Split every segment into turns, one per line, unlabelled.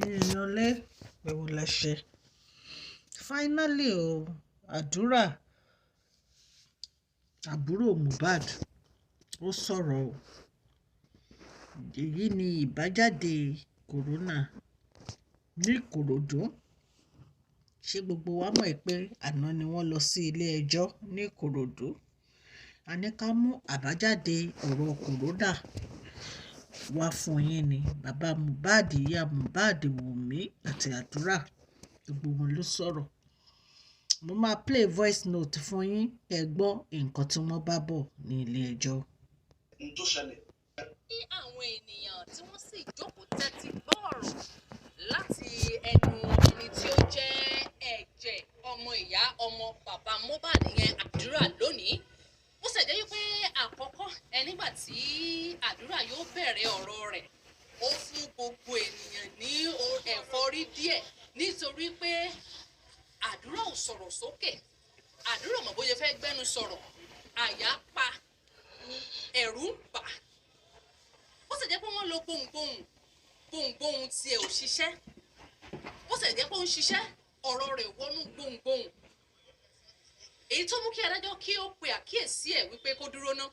ìyanlé ewu lẹṣẹ finally o Adura àbúrò mohbad ó sọ̀rọ̀ o èyí ni ìbájáde corona ní ìkòròdú ṣé gbogbo wa mọ̀ pé àná ni wọ́n lọ sí ilé ẹjọ́ ní ìkòròdú a ní ká mú àbájáde ọ̀rọ̀ corona wá fún yín ni bàbá mohbad ìyá mohbad wùmí àti àdúrà gbogbo wọn ló sọ̀rọ̀ mo máa play voice note fún yín ẹ gbọ́ nǹkan tí wọ́n bá bọ̀ ní ilé ẹjọ́.
ohun tó ṣẹlẹ̀.
ní àwọn ènìyàn tí wọ́n sì jókòó tẹ́tí gbọ́ ọ̀rọ̀ láti ẹnu ẹni tí ó jẹ́ ẹ̀jẹ̀ ọmọ ìyá ọmọ bàbá mohbad yẹn àdúrà lónìí ó sì jẹ́ wípé àkọ́kọ́ nígbà tí àdúrà yóò bẹ̀rẹ̀ ọ̀rọ̀ rẹ̀ ó fún gbogbo ènìyàn ní ẹ̀fọ́rí díẹ̀ nítorí pé àdúrà ò sọ̀rọ̀ sókè àdúrà mọ̀ bóyá fẹ́ gbẹ́nu sọ̀rọ̀ àyà pa ẹ̀rù ń bà ó sì jẹ́ pé wọ́n lo gbohùngbohùn tiẹ̀ ò ṣiṣẹ́ ó sì jẹ́ pé ó ń ṣiṣẹ́ ọ̀rọ̀ rẹ̀ wọnú gbohùngbohùn èyí tó mú kí adájọ́ kí ó pe àkíyèsí ẹ̀ wípé kó dúró ná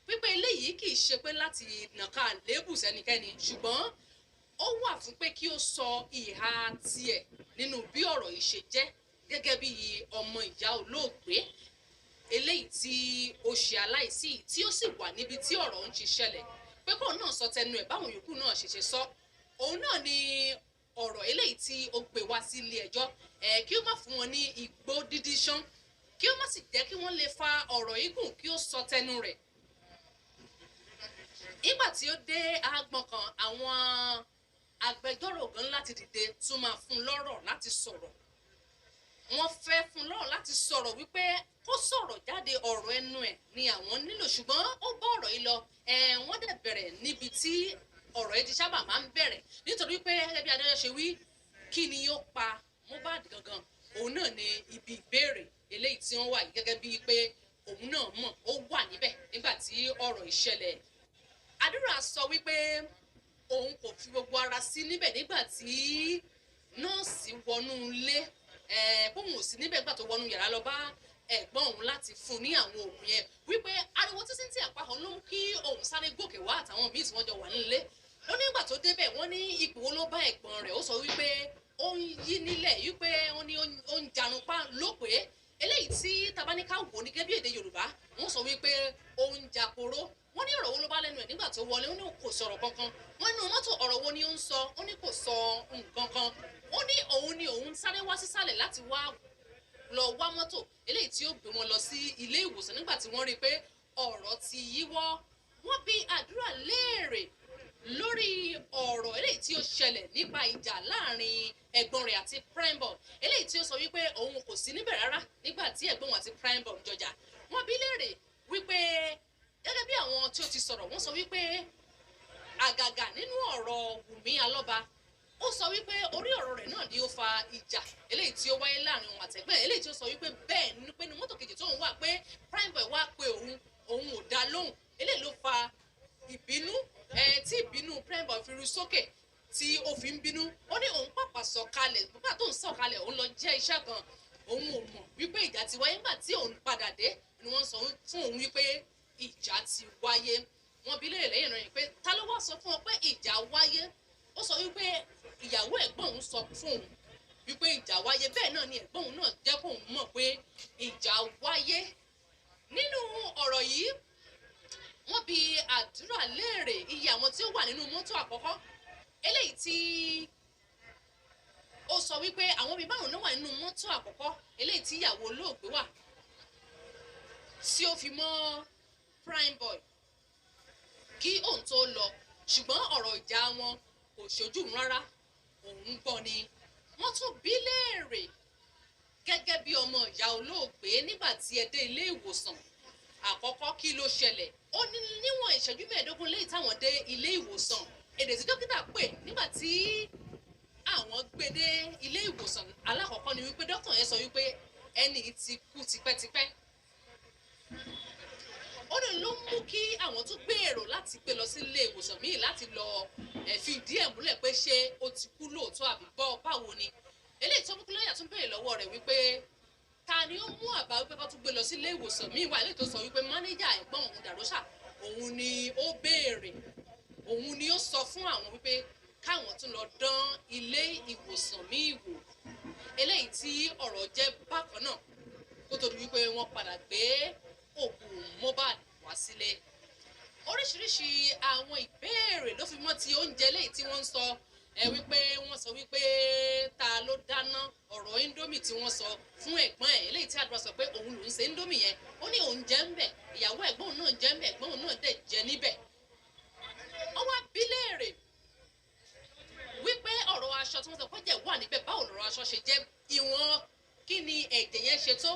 wípé eléyìí kì í ṣe pé láti nàka àléébù sẹ́nikẹ́ni ṣùgbọ́n ó wà fún pé kí ó sọ ìhà tiẹ̀ nínú bí ọ̀rọ̀ yìí ṣe jẹ́ gẹ́gẹ́ bí ọmọ ìyá olóògbé eléyìí tí ó ṣe aláìsí tí ó sì wà níbi tí ọ̀rọ̀ ń ti ṣẹlẹ̀ pé kóun náà sọ tẹnu ẹ̀ báwọn yòókù náà ṣe sọ òun náà ni ọ̀rọ̀ eléyìí tí ó gbé wá sí ilé ẹjọ́ kí ó má fún wọn ní igbó dídí ṣán kí ó má sì jẹ́ kí wọ́n lè fa ọ̀rọ̀ yìí gùn kí ó sọ tẹnu rẹ̀ nígbà tí ó dé agbọ̀n kan àwọn agbẹjọ́rò gan láti dìde tún máa fún lọ́rọ̀ láti sọ̀rọ̀ wọ́n fẹ́ fún lọ́rọ̀ láti sọ̀rọ̀ wípé kó sọ̀rọ̀ jáde ọ̀rọ̀ ẹnu ẹ̀ ni àwọn nílò ṣùgbọ́n ó bá ọ̀rọ̀ yìí lọ wọ́n dẹ̀ bẹ̀rẹ̀ níbi tí ọ̀rọ̀ yìí ti sábà máa ń bẹ̀rẹ̀ nítorí pé gẹ́gẹ́ bí adájọ́ ṣe wí kí ni yóò pa mohbad gangan òun náà ni ibi ìbéèrè eléyìí tí wọ́n wà yìí gẹ́gẹ́ bíi pé òun náà mọ̀ ó wà níbẹ̀ nígbà tí ọ̀rọ̀ ìṣẹ̀lẹ̀ àdúrà sọ wípé òun kò fi gbogbo ara sí níbẹ̀ nígbà tí nọ́ọ̀sì wọnú ilé bóun ò sí níbẹ̀ nígbà tó wọnú yàrá lọ bá ẹ̀gbọ́n òun láti fún ní àwọn oògùn yẹn wípé ariwo títí tí àpapọ̀ ló mú kí òun sáré gòkè wá àtàwọn míì tí wọ́n jọ wà nílé ló nígbà tó débẹ̀ wọ́n ní ipò wo ló bá ẹ̀gbọ́n rẹ̀ ó sọ wípé ó ń yí nílẹ̀ wípé wọ́n ní ó ń jarunpá lópè eléyìí tí tabaníkà wò ní gẹ́gẹ́ bí èdè yorùbá wọ́n sọ wípé ó ń jàporó wọ́n ní ọ̀rọ̀ wo ló bá lẹ́nu ẹ̀ nígbà tó wọlé wọ́n ní kò sọ̀rọ̀ kankan wọ́n ní mọ́tò ọ̀rọ̀ wo ni ó ń sọ wọ́n ní kò sọ nǹkan kan wọ́n ní òun sáré wá sísàlẹ̀ láti wá lọ wá mọ́tò eléyìí tí ó gbé wọn lọ sí ilé ìwòsàn nígbà tí wọ́n rí i pé ọ̀rọ̀ ti yíwọ́ wọ́n bi àdúrà léèrè lórí ọ̀rọ̀ eléyìí tí ó ṣẹlẹ̀ nípa ìjà láàrin ẹ̀gbọ́n rẹ̀ àti Primeboy eléyìí tí ó sọ wípé òun kò sí níbẹ̀ rárá nígbà tí ẹ̀gbọ́n wọn àti Primeboy ń jọjà wọ́n bi léèrè wípé gẹ́gẹ́ bí àwọn tí ó ti sọ̀rọ̀ wọ́n sọ wípé àgàgà nínú ọ̀rọ̀ Wùmí Alọ́ba ó sọ wípé orí ọ̀rọ̀ rẹ̀ náà ni ó fa ìjà eléyìí tí ó wáyé láàrin òun àtẹ̀gbẹ́ eléyìí tí ó sọ wípé bẹ́ẹ̀ ni pé ní mọ́tò kejì tóun wà pé Primeboy wá pé òun ò dá lóhùn eléyìí ló fa ìbínú tí ìbínú Primeboy fi ru sókè tí ó fi ń bínú ó ní òun pàpà sọ̀kalẹ̀ nígbà tó ń sọ̀kalẹ̀ òun lọ jẹ́ iṣẹ́ kan òun ò mọ̀ wípé ìjà ti wáyé nígbà tí òun padà dé ni wọ́n sọ fún òun wípé ìjà ti wáyé wọ́n bi léèrè lẹ́yìn náà pé ta ló wá sọ fún ọ pé ìjà wáyé ó sọ wípé ìyàwó ẹ̀gbọ́n òun sọ fún òun wípé ìjà wáyé bẹ́ẹ̀ náà ni ẹ̀gbọ́n òun náà jẹ́ kó òun mọ̀ pé ìjà wáyé nínú ọ̀rọ̀ yìí wọ́n bi àdúrà léèrè iye àwọn tí ó wà nínú mọ́tò àkọ́kọ́ eléyìí tí ó sọ wípé àwọn bíi báwọn náà wà nínú mọ́tò àkọ́kọ́ eléyìí tí ìyàwó olóògbé wà tí ó fi mọ́ Primeboy kí òun tó lọ ṣùgbọ́n ọ̀rọ̀ ìjà wọn kò ṣojú rárá òun gbọ́ ni wọ́n tún bi léèrè gẹ́gẹ́ bí ọmọ ìyá olóògbé nígbà tí ẹ dé ilé ìwòsàn àkọ́kọ́ kí ló ṣẹlẹ̀ ó ní níwọ̀n ìṣẹ́jú mẹ́ẹ̀ẹ́dógún lẹ́yìn táwọn dé ilé ìwòsàn èdè tí dókítà pè nígbà tí àwọn gbé dé ilé ìwòsàn alákọ̀ọ́kọ́ ni wípé dókítà yẹn sọ wípé ẹni tí kú tipẹ́tipẹ́ ó ní ló mú kí àwọn tún gbèrò láti gbé lọ sí ilé ìwòsàn míì láti lọ fìdí ẹ̀ múlẹ̀ pé ṣé ó ti kú lóòótọ́ àbí báwo ni eléyìí tó mú kí lọ́ọ̀yà tún béèrè lọ́wọ́ rẹ̀ wípé ta ni ó mú àbá wípé kó tún gbé lọ sí ilé ìwòsàn míì wá eléyìí tó sọ wípé mánéjà ẹ̀gbọ́n òun Dàrósà òun ni ó béèrè òun ni ó sọ fún àwọn wípé káwọn tún lọ dán ilé ìwòsàn míì wò eléyìí tí ọ̀rọ̀ jẹ́ bákan náà kó tó di wípé wọ́n padà gbé òkú mohbad wá sílé oríṣiríṣi àwọn ìbéèrè ló fi mọ́ ti oúnjẹ léyìí tí wọ́n ń sọ wípé wọ́n sọ wípé ta ló dáná ọ̀rọ̀ indomie tí wọ́n sọ fún ẹ̀gbọ́n ẹ̀ eléyìí tí Adura sọ pé òun lòún ṣe indomie yẹn ó ní òun jẹ́ ń bẹ̀ ìyàwó ẹ̀gbọ́n náà jẹ́ ń bẹ̀ ẹ̀gbọ́n náà dẹ̀ jẹ́ níbẹ̀ ó wá bi léèrè wípé ọ̀rọ̀ aṣọ tí wọ́n sọ pé jẹ́ wà níbẹ̀ báwo lọ̀rọ̀ aṣọ ṣe jẹ́ ìwọ̀n kí ni ẹ̀jẹ̀ yẹn ṣe tó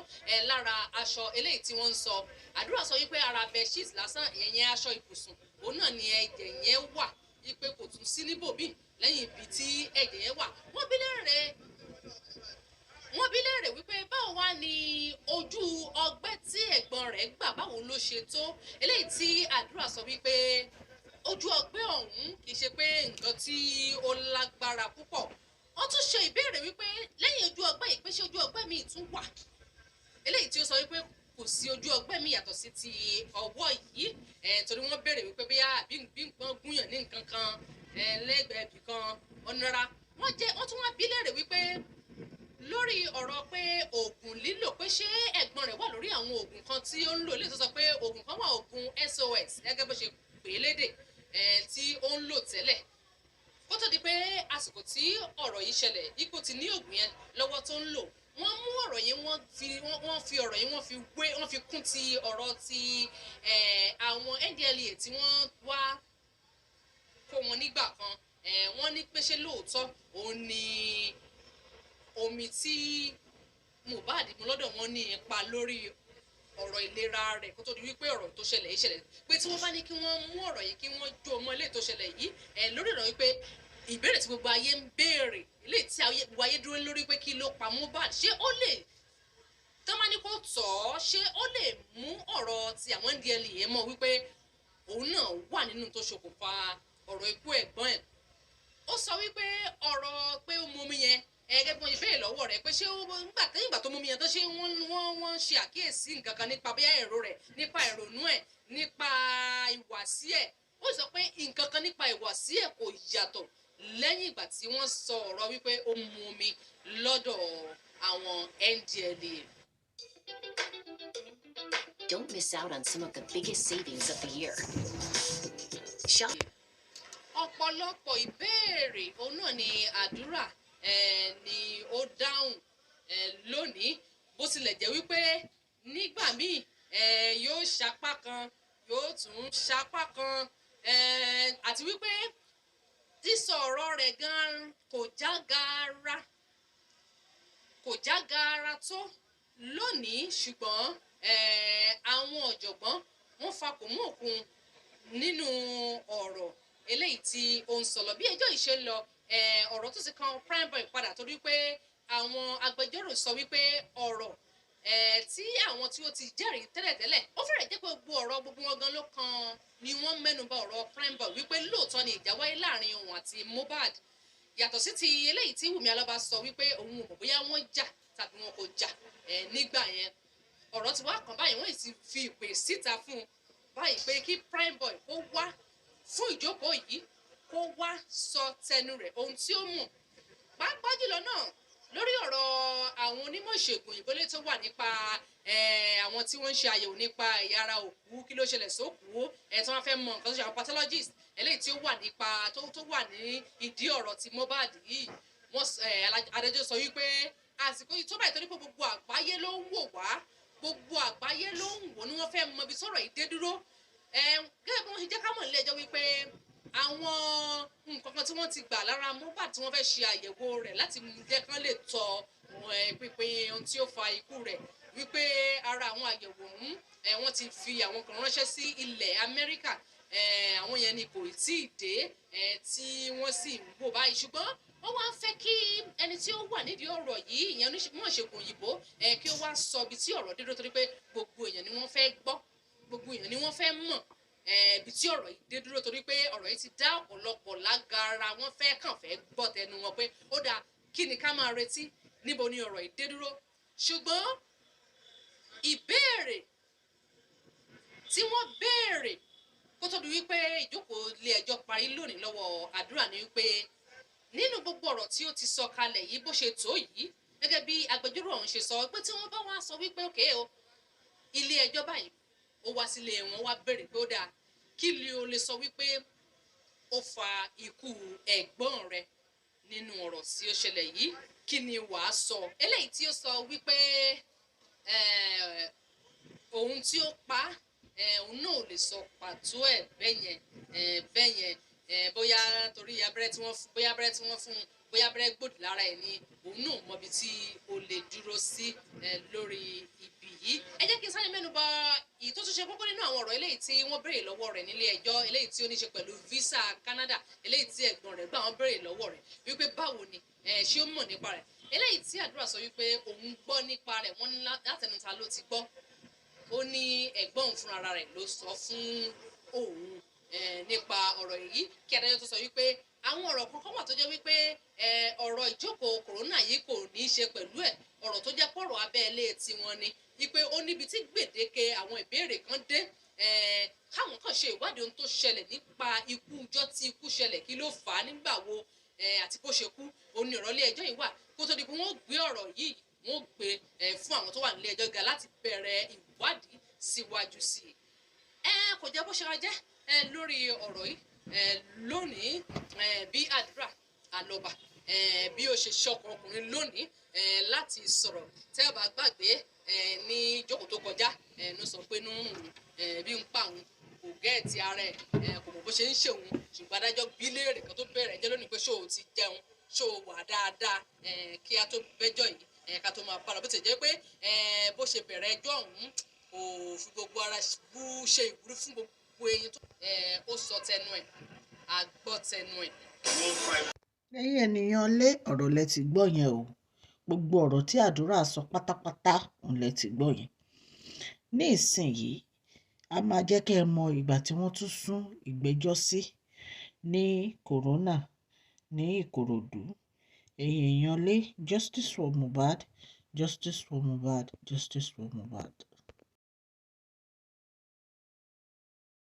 lára aṣọ eléyìí tí wọ́n ń sọ Adura sọ wípé ara bedsheet lásán ìyẹn aṣọ ibùsùn òun náà ni ẹ̀jẹ̀ yẹn wà wípé kò tún sí níbòmí lẹ́yìn ibi tí ẹ̀jẹ̀ yẹn wà wọ́n bi léèrè wípé báwo wá ní ojú ọgbẹ́ tí ẹ̀gbọ́n rẹ̀ gbà báwo ló ṣe tó eléyìí tí Adura sọ wípé ojú ọgbẹ́ ọ̀hún kì í ṣe pé nǹkan tí ó lágbára púpọ̀ wọ́n tún ṣe ìbéèrè wípé lẹ́yìn ojú ọgbẹ́ yìí pé ṣé ojú ọgbẹ́ mi tún wà eléyìí tí ó sọ wípé kò sí ojú ọgbẹ́ mi yàtọ̀ sí ti ọwọ́ yìí torí wọ́n béèrè wípé bí nǹkan gúnyàn ní nǹkan kan lẹ́gbẹ̀ẹ́ ibì kan ọ̀nàrà wọ́n tún wá bí léèrè wípé lórí ọ̀rọ̀ pé oògùn lílò pé ṣé ẹ̀gbọ́n rẹ̀ wà lórí àwọn oògùn kan tí ó ń lò eléyìí tó sọ pé oògùn kan wà oògùn SOS gẹ́gẹ́ bó ṣe pè é lédè tí ó ń lò tẹ́lẹ̀ kó tó di pé àsìkò tí ọ̀rọ̀ yìí ṣẹlẹ̀ ipò ti ní oògùn yẹn lọ́wọ́ tó ń lò wọ́n mú ọ̀rọ̀ yìí wọ́n fi ọ̀rọ̀ yìí wọ́n fi kún ti ọ̀rọ̀ ti àwọn NDLEA tí wọ́n wá kó wọn nígbà kan wọ́n ní pé ṣé lóòótọ́ òun ni omi tí mohbad mú lọ́dọ̀ wọn ní ipa lórí ọ̀rọ̀ ìlera rẹ̀ kó tó di wípé ọ̀rọ̀ tó ṣẹlẹ̀ yìí ṣẹlẹ̀ pé tí wọ́n bá ní kí wọ́n mú ọ̀rọ̀ yìí kí wọ́n jó ọmọ ilé tó ṣẹlẹ̀ yìí lórí ọ̀rọ̀ wípé ìbéèrè tí gbogbo ayé ń béèrè ilé tí gbogbo ayé dúró lórí pé kí ló pa mohbad ṣé ó lè tán bá ní kó tọ̀ ọ́ ṣé ó lè mú ọ̀rọ̀ ti àwọn NDLEA mọ́ wípé òun náà wà nínú tó ṣokùnfà ọ̀rọ̀ ikú ẹ̀gbọ́n ẹ̀ ó sọ wípé ọ̀rọ̀ pé ó mú omi yẹn gẹ́gẹ́ bí wọ́n ṣe béèrè lọ́wọ́ rẹ̀ pé ṣé nígbà tó mú mi yẹn tó ṣe wọ́n ṣe àkíyèsí nǹkan kan nípa bóyá èrò rẹ̀ nípa ìrònú ẹ̀ nípa ìwàsí ẹ̀ ó sọ pé nǹkan kan nípa ìwàsí ẹ̀ kò yàtọ̀ lẹ́yìn ìgbà tí wọ́n sọ ọ̀rọ̀ wípé ó mú omi lọ́dọ̀ àwọn NDLEA.
Don't miss out on some of the biggest savings of the year.
Ọ̀pọ̀lọpọ̀ ìbéèrè òun náà ni Adura ni ó dáhùn lónìí bó tilẹ̀ jẹ́ wípé nígbà míì yóò ṣapá kan yóò tún ṣapá kan àti wípé sísọ ọ̀rọ̀ rẹ̀ gan kò já gaara tó lónìí ṣùgbọ́n àwọn ọ̀jọ̀gbọ́n wọ́n fakò mú òkun nínú ọ̀rọ̀ eléyìí tí ó ń sọ lọ bí ẹjọ́ yìí ṣe ń lọ ọ̀rọ̀ tó ti kan Primeboy padà torí pé àwọn agbẹjọ́rò sọ wípé ọ̀rọ̀ tí àwọn tí ó ti jẹ́rìí tẹ́lẹ̀tẹ́lẹ̀ ó fẹ́rẹ̀ jẹ́ pé gbogbo ọ̀rọ̀ gbogbo wọn gan ló kan ni wọ́n mẹ́nuba ọ̀rọ̀ Primeboy wípé lóòótọ́ ni ìjà wáyé láàrin òun àti mohbad yàtọ̀ sí ti eléyìí tí Wùmí Alọ́ba sọ wípé òun ò mọ̀ bóyá wọ́n jà tàbí wọn kò jà nígbà yẹn ọ̀rọ̀ ti wá kàn báyìí wọ́n sì fi ìpè síta fún un báyìí pé kí Primeboy kó wá fún ìjókòó yìí kó wá sọ tẹnu rẹ̀ ohun tí ó mọ̀ pàápàá jùlọ náà lórí ọ̀rọ̀ àwọn onímọ̀ ìṣègùn òyìnbó lè tó wà nípa àwọn tí wọ́n ń ṣe àyẹ̀wò nípa ẹ̀yà ara òkú kí ló ṣẹlẹ̀ sókú tí wọ́n fẹ́ mọ nǹkan tó ṣe àwọn pathologist eléyìí tí ó wà nípa tó wà ní ìdí ọ̀rọ̀ ti mohbad yìí wọ́n adájọ́ sọ wípé àsìkò yìí tó báyìí torí pé gbogbo àgbáyé ló ń wò wá gbogbo àgbáyé ló ń wò ní wọ́n fẹ́ mọ ibi sọ̀rọ̀ yìí dé dúró gẹ́gẹ́ bí wọ́n ṣe jẹ́ ká mọ̀ nílé ẹjọ́ wípé àwọn nǹkan kan tí wọ́n ti gbà lára mohbad tí wọ́n fẹ́ ṣe àyẹ̀wò rẹ̀ láti jẹ́ kán lè tọ pínpín ohun tí ó fa ikú rẹ̀ wípé ara àwọn àyẹ̀wò ọ̀hún wọ́n ti fi àwọn kan ránṣẹ́ sí ilẹ̀ Amẹ́ríkà àwọn yẹn ni kò tí ì dé tí wọ́n sì ń wò báyìí ṣùgbọ́n wọ́n wá ń fẹ́ kí ẹni tí ó wà nídìí ọ̀rọ̀ yìí ìyẹn onímọ̀ ìṣègùn òyìnbó kí ó wá sọ ibi tí ọ̀rọ̀ dé dúró torí pé gbogbo èèyàn ni wọ́n fẹ́ gbọ́ gbogbo èèyàn ni wọ́n fẹ́ mọ̀ ibi tí ọ̀rọ̀ yìí dé dúró, torí pé ọ̀rọ̀ yìí ti dá ọ̀pọ̀lọpọ̀ lágara, wọ́n fẹ́ kàn fẹ́ gbọ́ tẹnu wọn pé ó dáa, kí ni ká máa retí, níbo ni ọ̀rọ̀ yìí dé dúró. Ṣùgbọ́n ìbéèrè tí wọ́n béèrè kó tó di wípé ìjókòó ilé ẹjọ́ parí lónìí lọ́wọ́ Àdúrà ni wípé nínú gbogbo ọ̀rọ̀ tí ó ti sọ kalẹ̀ yìí bó ṣe tó yìí, gẹ́gẹ́ bí agbẹjọ́rò ọ̀hún ṣe sọ pé tí wọ́n bá wá sọ wípé òkè o ilé ẹjọ́ báyìí ó wá sílé wọn wá béèrè pé ó dáa, kí ni o lè sọ wípé ó fa ikú ẹ̀gbọ́n rẹ nínú ọ̀rọ̀ tí ó ṣẹlẹ̀ yìí, kí ni wàá sọ? Eléyìí tí ó sọ wípé ohun tí ó pa òun náà ò lè sọ pàtó ẹ̀ bẹ́yẹn bóyá torí abẹ́rẹ́ tí wọ́n fún, bóyá abẹ́rẹ́ tí wọ́n fún, bóyá abẹ́rẹ́ gbòdì lára ẹ̀ ni, òun náà mọbi tí o lè dúró sí lórí ibi yìí. Ẹ jẹ́ kí n sáré mẹ́nu bà èyí tó tún ṣe kókó nínú àwọn ọ̀rọ̀ eléyìí tí wọ́n béèrè lọ́wọ́ rẹ̀ nílé ẹjọ́, eléyìí tí ó ní ṣe pẹ̀lú visa Canada, eléyìí tí ẹ̀gbọ́n rẹ̀ gbà wọ́n béèrè lọ́wọ́ rẹ̀ wípé báwo ni ṣé ó mọ̀ nípa rẹ̀. Eléyìí tí Àdúrà sọ wípé òun gbọ́ nípa rẹ̀, wọ́n ní látẹnuta ló ti gbọ́. Ó ní ẹ̀gbọ́n òun fúnra rẹ̀ ló sọ fún òun nípa ọ̀rọ̀ yìí, kí adájọ́ tó sọ wípé àwọn ọ̀rọ̀ kankan wà tó jẹ́ wípé ọ̀rọ̀ ìjókòó kòrónà yìí kò ní í ṣe pẹ̀lú ẹ̀, ọ̀rọ̀ tó jẹ́ pọ̀rọ̀ abẹ́lé tiwọn ni, wípé ó níbi tí gbèdéke àwọn ìbéèrè kan dé, káwọn kan ṣe ìwádìí ohun tó ṣẹlẹ̀ nípa ikú, ọjọ́ tí ikú ṣẹlẹ̀, kí ló fà á, nígbà wo àti bó ṣe kú. Òun ni ọ̀rọ̀ ilé ẹjọ́ yìí wà kó tó di pé wọ́n gbé ọ̀rọ̀ yìí, wọ́n gbé fún àwọn tó wà nílé ẹjọ́ ga láti bẹ̀rẹ̀ ìwádìí síwájú sí i. Kò jẹ́ bó ṣe ra jẹ́ lórí ọ̀rọ̀ yìí lónìí, bí Àdúrà Àlọ́ba bí ó ṣe ṣọkàn ọkùnrin lónìí láti sọ̀rọ̀. Tẹ́ ẹ bá gbàgbé ní ìjókòó tó kọjá ló sọ pé inú bí ń pa òun, kò gẹ́ẹ̀tì ara ẹ̀, kò mọ̀ bó ṣe ń ṣe òun, ṣùgbọ́n adájọ́ bí léèrè kan tó bẹ̀rẹ̀ ẹjọ́ lónìí pé ṣó o ti jẹun, ṣó o wà dáadáa kí a tó bẹ́jọ́ yìí ká tó máa bá lọ. Bó ti jẹ́ pé bó ṣe bẹ̀rẹ̀ ẹjọ́ ọ̀hún kò fi gbogbo ara ṣe ìwúrí fún gbogbo eyín tó ó sọ tẹnu ẹ̀, a gbọ́ tẹnu ẹ̀.
Ẹ̀yin ènìyàn lé ọ̀rọ̀ lẹ ti gbọ́ yẹn o, gbogbo ọ̀rọ̀ tí Àdúrà sọ pátápátá òun lẹ ti gbọ́ yẹn. Ní ìsinyìí a máa jẹ́ kẹ́ ẹ mọ ìgbà tí wọ́n tún sún ìgbẹ́jọ́ sí ní kòrónà ní Ìkòròdú. Ẹ̀yin èèyàn lé, justice for mohbad, justice for mohbad, justice for mohbad.